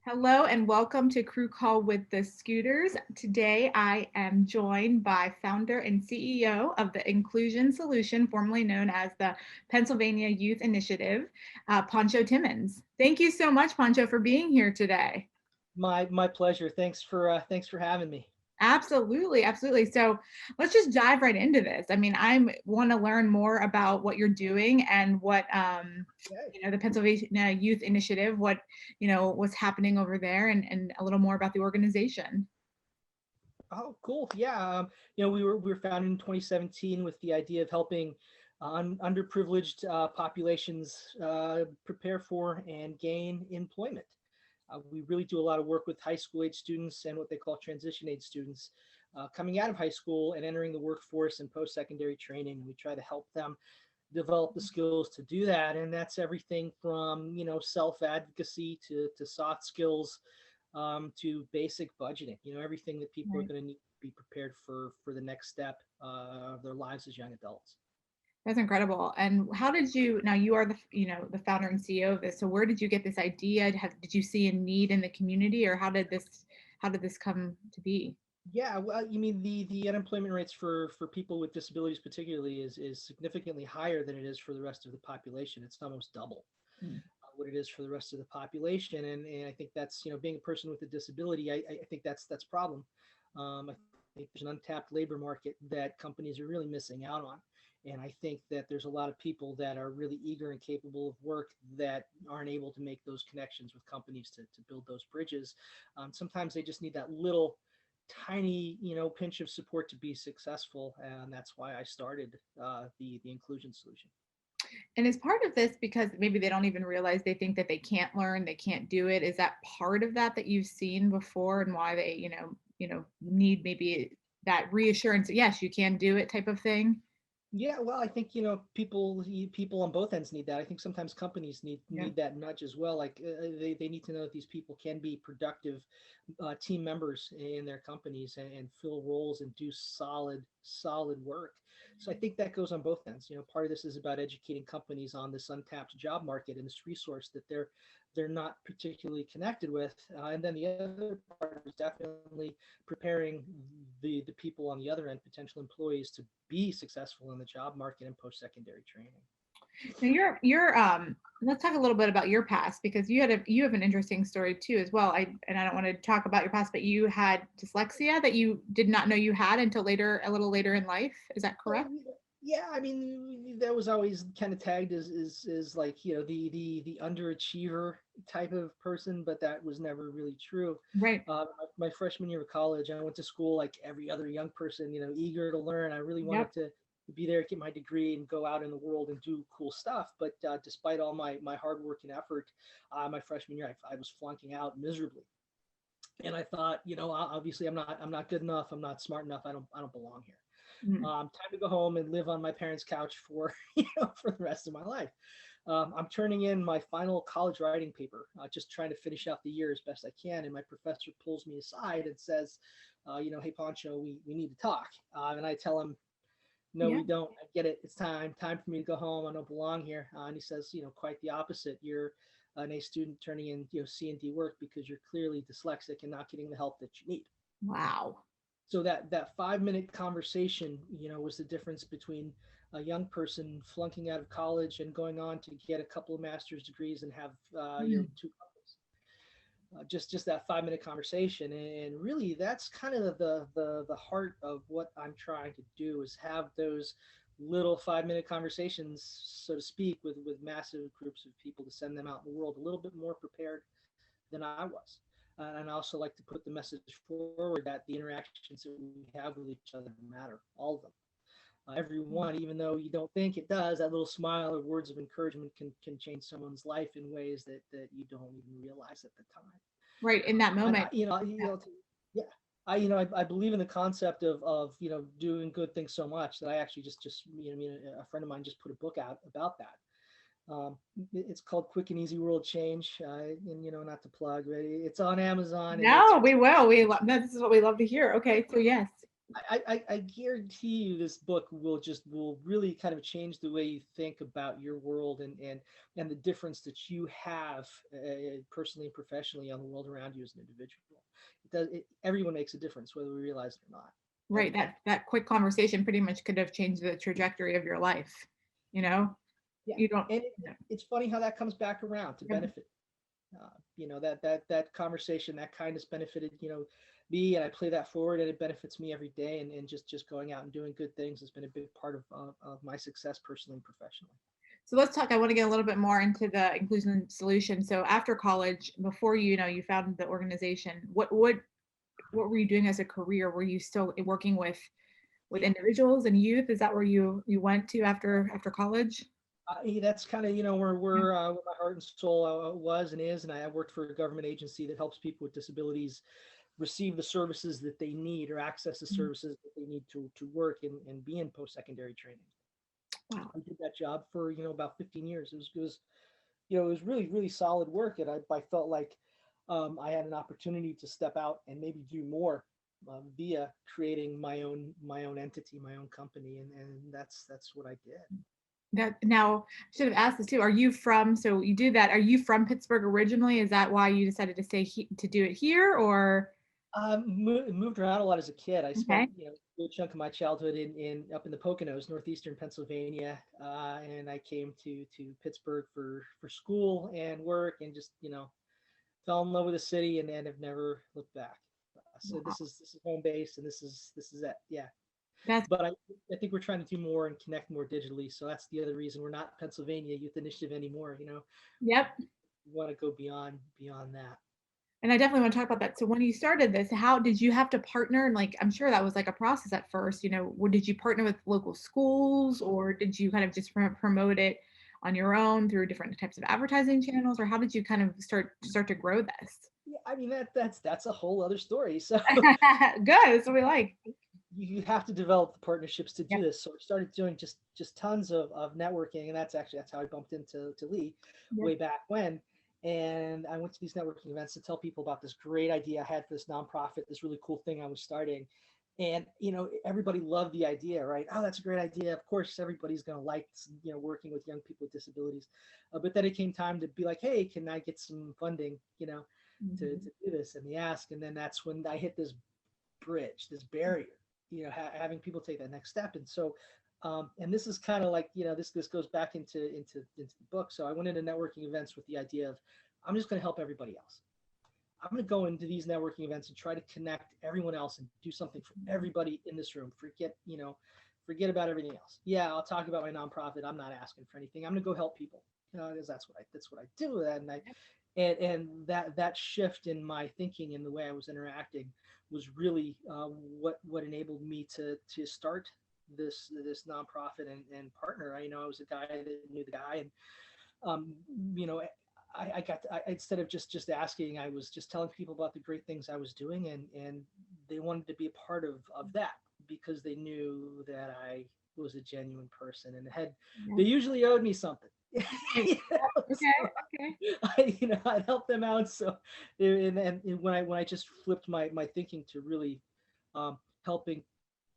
Hello and welcome to Crew Call with the Scooters. Today I am joined by founder and CEO of the Inclusion Solution, formerly known as the Pennsylvania Youth Initiative, Pancho Timmons. Thank you so much, Pancho, for being here today. My pleasure. Thanks for having me. Absolutely, absolutely. So let's just dive right into this. I mean, I want to learn more about what you're doing and what Okay. the Pennsylvania Youth Initiative, what what's happening over there, and a little more about the organization. Oh, cool. Yeah. We were founded in 2017 with the idea of helping underprivileged populations prepare for and gain employment. We really do a lot of work with high school age students and what they call transition age students coming out of high school and entering the workforce and post-secondary training. We try to help them develop the skills to do that, and that's everything from self-advocacy to soft skills to basic budgeting. Everything that people are Right. going to need to be prepared for the next step of their lives as young adults. That's incredible. And how did you, now you are the founder and CEO of this. So where did you get this idea? Did you see a need in the community, or how did this come to be? Yeah, well, you mean the unemployment rates for people with disabilities particularly is significantly higher than it is for the rest of the population. It's almost double Mm. what it is for the rest of the population, and I think that's being a person with a disability. I think that's a problem. I think there's an untapped labor market that companies are really missing out on, and I think that there's a lot of people that are really eager and capable of work that aren't able to make those connections with companies to build those bridges. Sometimes they just need that little tiny pinch of support to be successful, and that's why I started the inclusion solution. And as part of this, because maybe they don't even realize, they think that they can't learn, they can't do it. Is that part of that you've seen before, and why they, need maybe that reassurance that yes, you can do it type of thing? Yeah, well, I think people on both ends need that. I think sometimes companies need Yeah. need that nudge as well. Like they need to know that these people can be productive team members in their companies and fill roles and do solid work. So I think that goes on both ends. Part of this is about educating companies on this untapped job market and this resource that they're not particularly connected with. And then the other part is definitely preparing the people on the other end, potential employees, to be successful in the job market and post-secondary training. Now you're let's talk a little bit about your past, because you have an interesting story too as well. I don't want to talk about your past, but you had dyslexia that you did not know you had until later, a little later in life. Is that Oh correct? yeah, I mean that was always kind of tagged as like the underachiever type of person, but that was never really true. Right. My freshman year of college, I went to school like every other young person, eager to learn. I really wanted Yep. to be there, get my degree, and go out in the world and do cool stuff. But despite all my hard work and effort, my freshman year, I was flunking out miserably. And I thought, obviously I'm not good enough. I'm not smart enough. I don't belong here. Mm. Time to go home and live on my parents' couch for for the rest of my life. I'm turning in my final college writing paper, just trying to finish out the year as best I can. And my professor pulls me aside and says, "Hey Pancho, we need to talk." And I tell him, "No, Yeah. we don't. I get it. It's time for me to go home. I don't belong here." And he says, "Quite the opposite. You're an A student turning in C and D work because you're clearly dyslexic and not getting the help that you need." Wow. So that 5 minute conversation was the difference between a young person flunking out of college and going on to get a couple of master's degrees and have Mm. two couples. Just that 5 minute conversation, and really that's kind of the heart of what I'm trying to do, is have those little 5 minute conversations, so to speak, with massive groups of people, to send them out in the world a little bit more prepared than I was. And I also like to put the message forward that the interactions that we have with each other matter, all of them. Every one, even though you don't think it does, that little smile or words of encouragement can change someone's life in ways that you don't even realize at the time. Right. In that And moment. yeah, I believe in the concept of doing good things so much that I actually just a friend of mine just put a book out about that. um, it's called Quick and Easy World Change, and not to plug, but it's on Amazon, and it's No, we will. This is what we love to hear. Okay. So yes. I guarantee you this book will really kind of change the way you think about your world and the difference that you have personally and professionally on the world around you as an individual. Everyone makes a difference whether we realize it or not. Right. Everybody. That quick conversation pretty much could have changed the trajectory of your life. You know, Yeah, you don't. and Yeah. it's funny how that comes back around to benefit. That conversation, that kindness benefited me, and I play that forward, and it benefits me every day. And just going out and doing good things has been a big part of my success personally and professionally. So let's talk. I want to get a little bit more into the inclusion solution. So after college, before you founded the organization, what were you doing as a career? Were you still working with individuals and youth? Is that where you went to after college? That's kind of where my heart and soul was and is, and I worked for a government agency that helps people with disabilities receive the services that they need or access the Mhm. services that they need to work and be in post-secondary training. Wow. I did that job for about 15 years. It was really really solid work, and I felt like I had an opportunity to step out and maybe do more via creating my own entity, my own company, and that's what I did. That now I should have asked this too. Are you from? So you do that. Are you from Pittsburgh originally? Is that why you decided to to do it here, or Moved around a lot as a kid. I spent okay? a good chunk of my childhood in up in the Poconos, northeastern Pennsylvania, and I came to Pittsburgh for school and work, and just fell in love with the city and have never looked back. So Wow, this is home base, and this is it. Yeah, that's but I think we're trying to do more and connect more digitally. So that's the other reason we're not Pennsylvania Youth Initiative anymore. yep. We want to go beyond that. And I definitely want to talk about that. So when you started this, how did you have to partner? And like, I'm sure that was like a process at first. Did you partner with local schools, or did you kind of just promote it on your own through different types of advertising channels, or how did you kind of start to grow this? Yeah, I mean that's a whole other story. So Good. That's what we like. you have to develop the partnerships to Yep. do this. So I started doing just tons of networking, and that's how I bumped into Lee Yep. way back when. And I went to these networking events to tell people about this great idea I had for this nonprofit, this really cool thing I was starting. And everybody loved the idea, right? Oh, that's a great idea. Of course, everybody's going to like working with young people with disabilities. But then it came time to be like, hey, can I get some funding, to Mhm. do this? And the ask, and then that's when I hit this bridge, this barrier, having people take that next step. And so, and this is kind of like, this goes back into the book. So I went into networking events with the idea of, I'm just going to help everybody else. I'm going to go into these networking events and try to connect everyone else and do something for everybody in this room. Forget about everything else. Yeah, I'll talk about my nonprofit. I'm not asking for anything. I'm going to go help people. Because that's what I do. And that shift in my thinking and the way I was interacting was really what enabled me to start this nonprofit and partner. I was a guy that knew the guy, and um, you know, instead of just asking, I was just telling people about the great things I was doing, and they wanted to be a part of that because they knew that I was a genuine person and they Yep. usually owed me something. Right. Okay. So Okay. I'd help them out. So and when I just flipped my thinking to really helping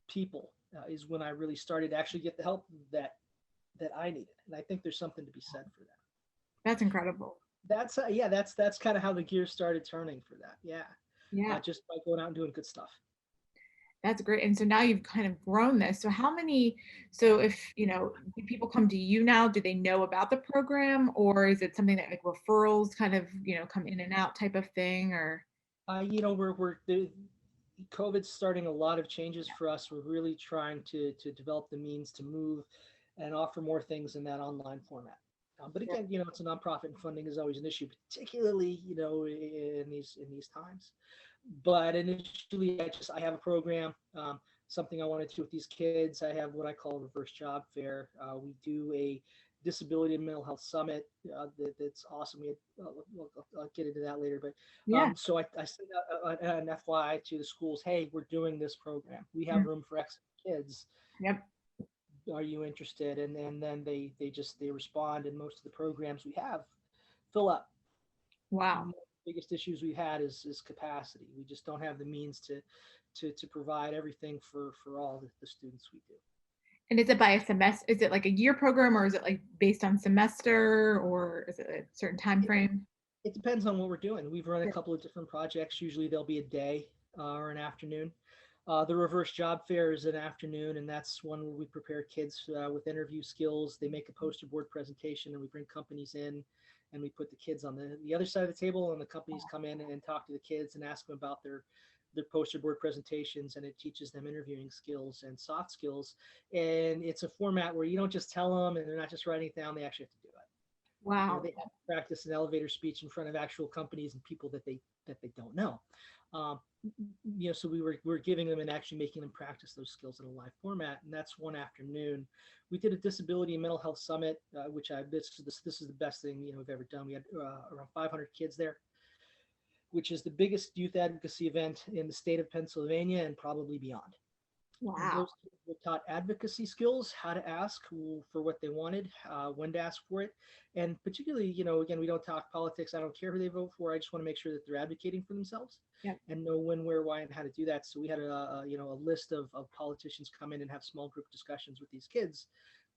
people is when I really started to actually get the help that I needed, and I think there's something to be said for that. That's incredible. Yeah, that's kind of how the gears started turning for that. Yeah, Yeah. just by going out and doing good stuff. That's great. And so now you've kind of grown this. So if, do people come to you now, do they know about the program, or is it something that like referrals kind of, come in and out type of thing, or? We're the COVID's starting a lot of changes for us. We're really trying to develop the means to move and offer more things in that online format. But Yeah. again, it's a nonprofit, and funding is always an issue, particularly in these times. But initially, I have a program, something I wanted to do with these kids. I have what I call reverse job fair. We do a disability and mental health summit that's awesome. I'll get into that later, but Yeah. so I send out an FYI to the schools. Hey, we're doing this program. We have Mm. room for X kids. Yep. Are you interested? And then they respond, and most of the programs we have fill up. Wow. biggest issues we've had is capacity. We just don't have the means to provide everything for all the students we do. And is it by a semester? Is it like a year program, or is it like based on semester, or is it a certain time It, frame? it depends on what we're doing. We've run a Sure. couple of different projects. Usually there'll be a day or an afternoon. The reverse job fair is an afternoon, and that's one where we prepare kids with interview skills. They make a poster board presentation, and we bring companies in, and we put the kids on the other side of the table, and the companies come in and talk to the kids and ask them about their poster board presentations, and it teaches them interviewing skills and soft skills. And it's a format where you don't just tell them, and they're not just writing it down; they actually have to do it. Wow. They have to practice an elevator speech in front of actual companies and people that they don't know. Um, so we're giving them and actually making them practice those skills in a live format, and that's one afternoon. We did a disability and mental health summit, which this is the best thing we've ever done. We had around 500 kids there, which is the biggest youth advocacy event in the state of Pennsylvania and probably beyond. Wow. Those kids were taught advocacy skills, how to ask for what they wanted, when to ask for it. And particularly, again, we don't talk politics. I don't care who they vote for. I just want to make sure that they're advocating for themselves Yeah. and know when, where, why, and how to do that. So we had a list of politicians come in and have small group discussions with these kids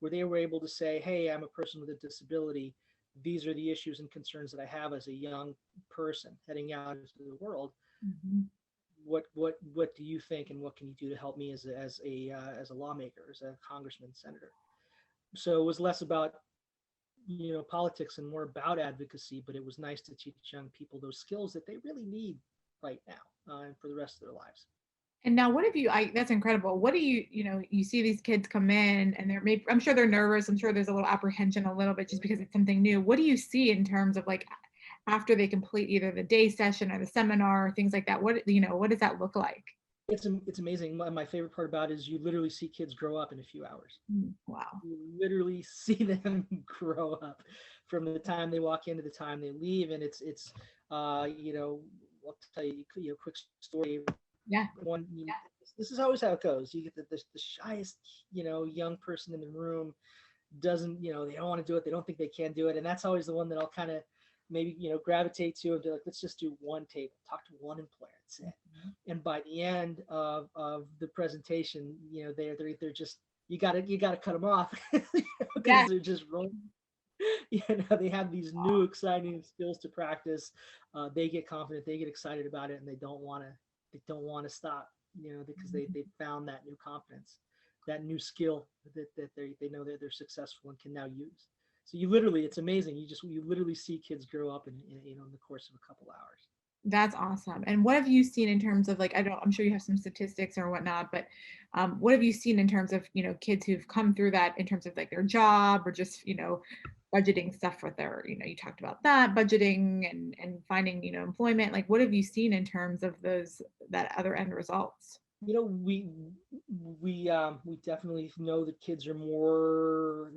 where they were able to say, hey, I'm a person with a disability. These are the issues and concerns that I have as a young person heading out into the world. Mhm. What do you think, and what can you do to help me as a lawmaker, as a congressman, senator? So it was less about politics and more about advocacy, but it was nice to teach young people those skills that they really need right now and for the rest of their lives. And now, what have you? That's incredible. What do you see these kids come in, and I'm sure they're nervous. I'm sure there's a little apprehension, a little bit, just because it's something new. What do you see in terms of like after they complete either the day session or the seminar or things like that? What does that look like? It's amazing. My favorite part about it is you literally see kids grow up in a few hours. Wow. You literally see them grow up from the time they walk in to the time they leave, and it's I'll tell you, quick story. Yeah. One, this is always how it goes. You get the shyest, young person in the room doesn't, they don't want to do it. They don't think they can do it. And that's always the one that I'll kind of maybe, gravitate to and be like, let's just do one table, talk to one employer. That's it. And by the end of the presentation, they're just, you gotta cut them off because Yeah. they're just rolling. They have these new exciting skills to practice. They get confident, they get excited about it, and they don't want to stop, because they found that new confidence, that new skill that they know that they're successful and can now use. So it's amazing. You literally see kids grow up in the course of a couple hours. That's awesome. And what have you seen in terms of like, I'm sure you have some statistics or whatnot, but what have you seen in terms of, kids who've come through that in terms of like their job or just, budgeting stuff for their, you talked about that budgeting and finding, employment. Like, what have you seen in terms of that other end results? We definitely know that kids are more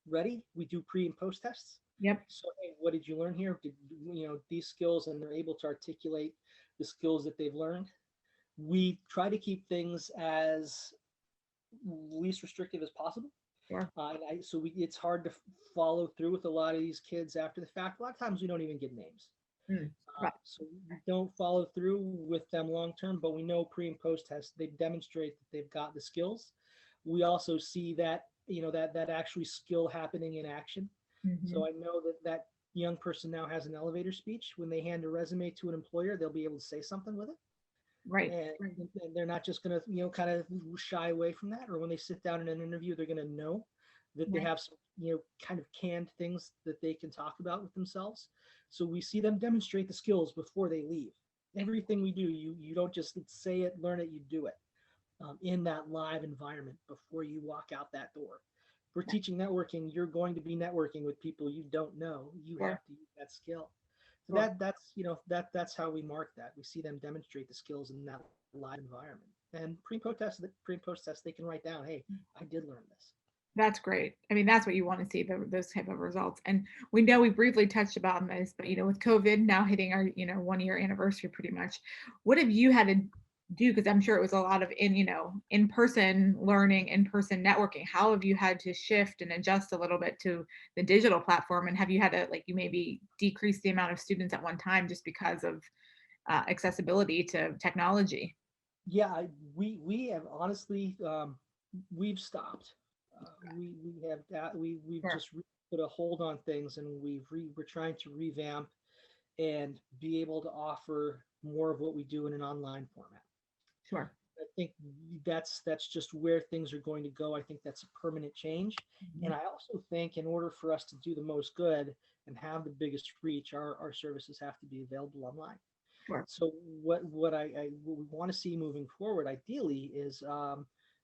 ready. We do pre and post tests. Yep. So, hey, what did you learn here? Did these skills, and they're able to articulate the skills that they've learned. We try to keep things as least restrictive as possible. Sure. It's hard to follow through with a lot of these kids after the fact. A lot of times we don't even give names. Right. So we don't follow through with them long term, but we know pre and post test, they demonstrate that they've got the skills. We also see that, that actually skill happening in action. Mhm. So I know that young person now has an elevator speech. When they hand a resume to an employer, they'll be able to say something with it. Right. And they're not just going to, kind of shy away from that. Or when they sit down in an interview, they're going to know that they Right. have some, kind of canned things that they can talk about with themselves. So we see them demonstrate the skills before they leave. Everything we do, you don't just say it, learn it, you do it in that live environment before you walk out that door. If we're teaching networking, you're going to be networking with people you don't know. You Sure. have to use that skill. So Sure. that's how we mark that. We see them demonstrate the skills in that live environment. And pre and post test, they can write down, hey, I did learn this. That's great. I mean, that's what you want to see, those type of results. And we know we briefly touched about this, but with COVID now hitting our 1 year anniversary pretty much, what have you had to do? Because I'm sure it was a lot of in-person learning, in-person networking. How have you had to shift and adjust a little bit to the digital platform? And have you had to, like, you maybe decrease the amount of students at one time just because of accessibility to technology? Yeah, we have honestly, we've stopped. We have that we've Sure, just put a hold on things, and we're trying to revamp and be able to offer more of what we do in an online format. sure. I think that's just where things are going to go. I think that's a permanent change. And Mhm. I also think in order for us to do the most good and have the biggest reach, our services have to be available online. Sure. So what we want to see moving forward, ideally, is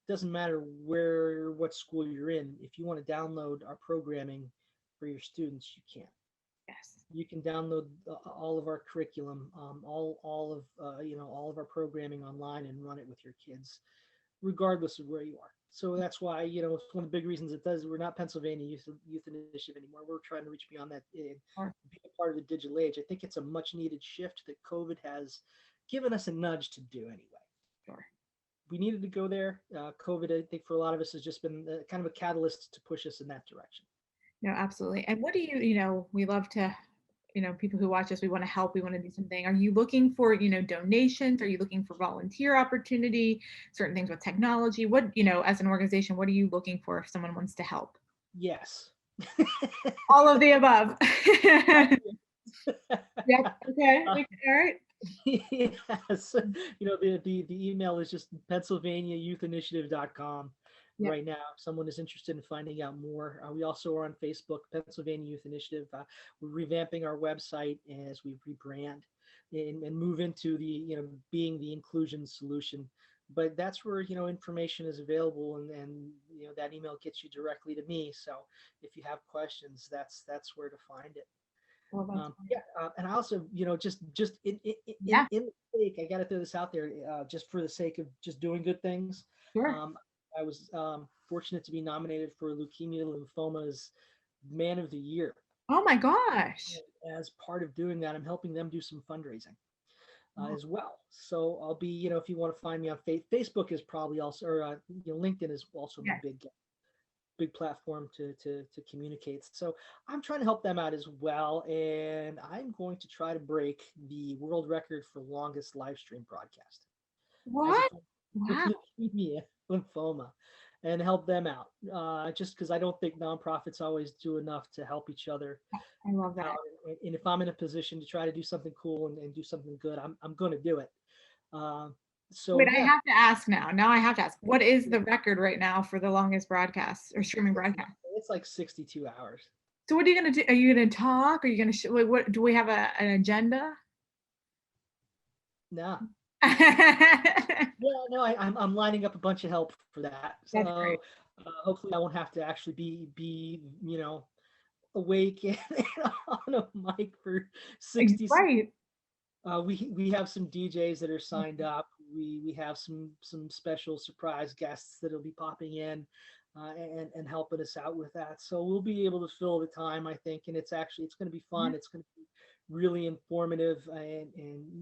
doesn't matter what school you're in. If you want to download our programming for your students, you can. Yes. You can download all of our curriculum, all of our programming online and run it with your kids, regardless of where you are. So that's why it's one of the big reasons it does. We're not Pennsylvania Youth Initiative anymore. We're trying to reach beyond that and Sure. be a part of the digital age. I think it's a much needed shift that COVID has given us a nudge to do anyway. Sure. We needed to go there. COVID, I think, for a lot of us has just been kind of a catalyst to push us in that direction. No, absolutely. And what do we love to, people who watch us, we want to help, we want to do something. Are you looking for, donations? Are you looking for volunteer opportunity, certain things with technology? What, as an organization, what are you looking for if someone wants to help? Yes. All of the above. Yep. Okay. All right. Yes. The email is just pennsylvaniayouth.initiative.com Yep. right now. If someone is interested in finding out more, we also are on Facebook, Pennsylvania Youth Initiative. We're revamping our website as we rebrand and move into being the inclusion solution. But that's where information is available, and that email gets you directly to me. So if you have questions, that's where to find it. Well, that's Yeah, and I also, just yeah. in the sake, I got to throw this out there, just for the sake of just doing good things. Sure. Um, I was fortunate to be nominated for Leukemia Lymphoma's Man of the Year. Oh my gosh. As part of doing that, I'm helping them do some fundraising Oh, as well. So I'll be, if you want to find me on Facebook is probably also, or LinkedIn is also my yeah. big platform to communicate. So I'm trying to help them out as well, and I'm going to try to break the world record for longest live stream broadcast as a What? with Wow. leukemia lymphoma, and help them out. Just because I don't think nonprofits always do enough to help each other I love out. that. And if I'm in a position to try to do something cool and do something good, I'm going to do it. Uh, so Wait, I yeah, have to ask now. Now I have to ask. What is the record right now for the longest broadcast or streaming it's, broadcast? it's like 62 hours. So what are you gonna do? Are you gonna talk? Are you gonna what do we have an agenda? Nah. That's Yeah, no, I'm lining up a bunch of help for that. great. So hopefully I won't have to actually be awake and on a mic for 60. Right. We have some DJs that are signed up. We have some special surprise guests that'll be popping in and helping us out with that. So we'll be able to fill the time, I think, and it's going to be fun. It's going to be really informative, and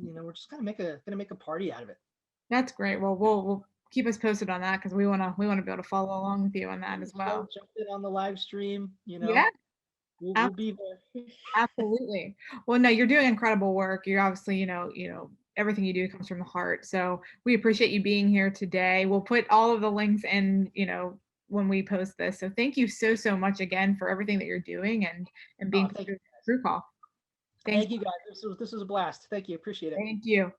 we're just gonna make a party out of it. That's great. Well, we'll keep us posted on that because we wanna be able to follow along with you on that as So well. jump in on the live stream. Yeah, We'll be there. absolutely. Well, no, you're doing incredible work. You're obviously, everything you do comes from the heart. So we appreciate you being here today. We'll put all of the links in, when we post this. So thank you so, so much again for everything that you're doing and being Oh, part thank of you. the crew call. Thanks. Thank you guys. This was a blast. Thank you. Appreciate it. Thank you.